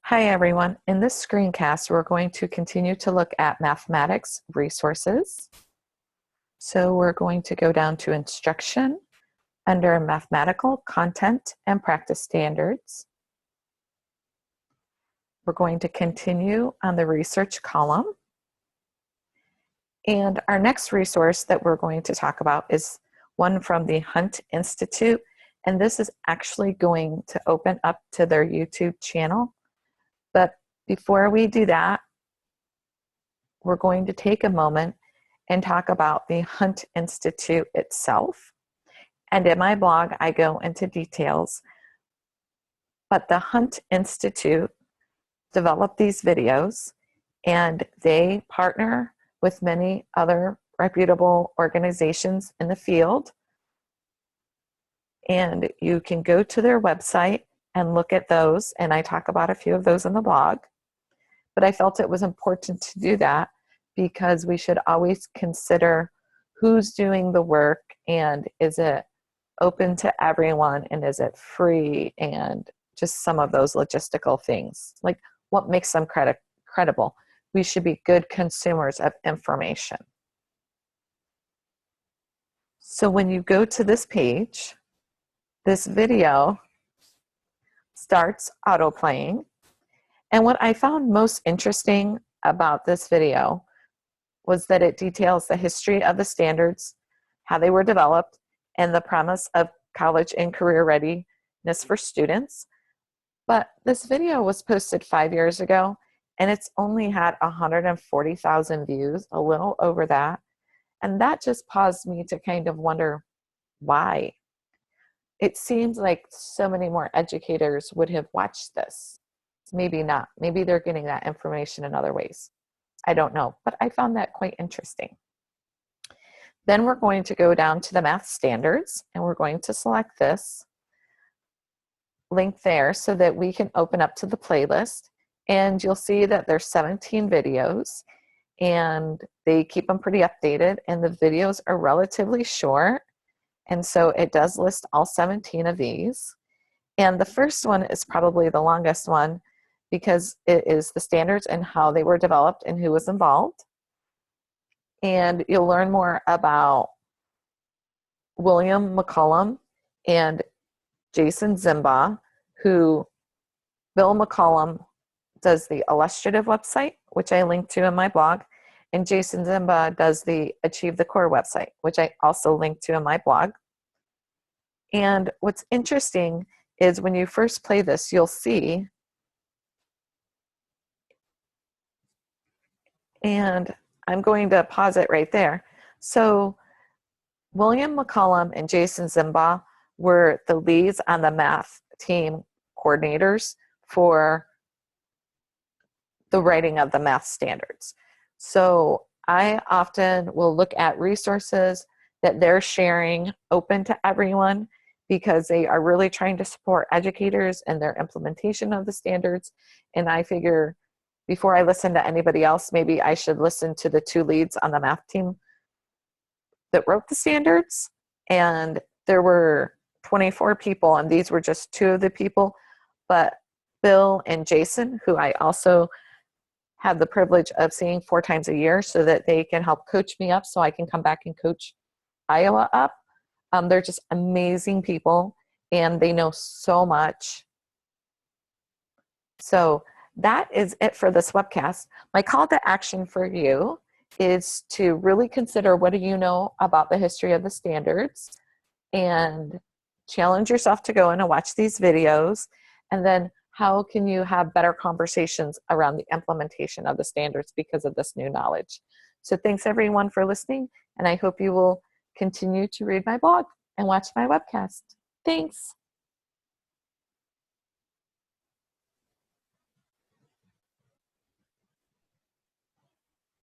Hi everyone. In this screencast, we're going to continue to look at mathematics resources. So we're going to go down to instruction under mathematical content and practice standards. We're going to continue on the research column. And our next resource that we're going to talk about is one from the Hunt Institute. And this is actually going to open up to their YouTube channel. But before we do that, we're going to take a moment and talk about the Hunt Institute itself. And in my blog, I go into details. But the Hunt Institute developed these videos, and they partner with many other reputable organizations in the field. And you can go to their website and look at those, and I talk about a few of those in the blog. But I felt it was important to do that because we should always consider who's doing the work, and is it open to everyone, and is it free, and just some of those logistical things, like what makes them credible. We should be good consumers of information. So when you go to this page, this video starts auto-playing. And what I found most interesting about this video was that it details the history of the standards, how they were developed, and the premise of college and career readiness for students. But this video was posted 5 years ago, and it's only had 140,000 views, a little over that. And that just caused me to kind of wonder why. It seems like so many more educators would have watched this. Maybe not. Maybe they're getting that information in other ways. I don't know, but I found that quite interesting. Then we're going to go down to the math standards, and we're going to select this link there so that we can open up to the playlist. And you'll see that there's 17 videos, and they keep them pretty updated, and the videos are relatively short. And so it does list all 17 of these. And the first one is probably the longest one because it is the standards and how they were developed and who was involved. And you'll learn more about William McCollum and Jason Zimba, who Bill McCollum does the illustrative website, which I link to in my blog, and Jason Zimba does the Achieve the Core website, which I also link to in my blog. And what's interesting is when you first play this, you'll see, and I'm going to pause it right there. So William McCollum and Jason Zimba were the leads on the math team coordinators for the writing of the math standards. So I often will look at resources that they're sharing open to everyone because they are really trying to support educators and their implementation of the standards. And I figure before I listen to anybody else, maybe I should listen to the two leads on the math team that wrote the standards. And there were 24 people, and these were just two of the people. But Bill and Jason, who I also have the privilege of seeing 4 times a year so that they can help coach me up so I can come back and coach Iowa up. They're just amazing people, and they know so much. So that is it for this webcast. My call to action for you is to really consider, what do you know about the history of the standards, and challenge yourself to go in and watch these videos. And then how can you have better conversations around the implementation of the standards because of this new knowledge? So thanks everyone for listening, and I hope you will continue to read my blog and watch my webcast. Thanks.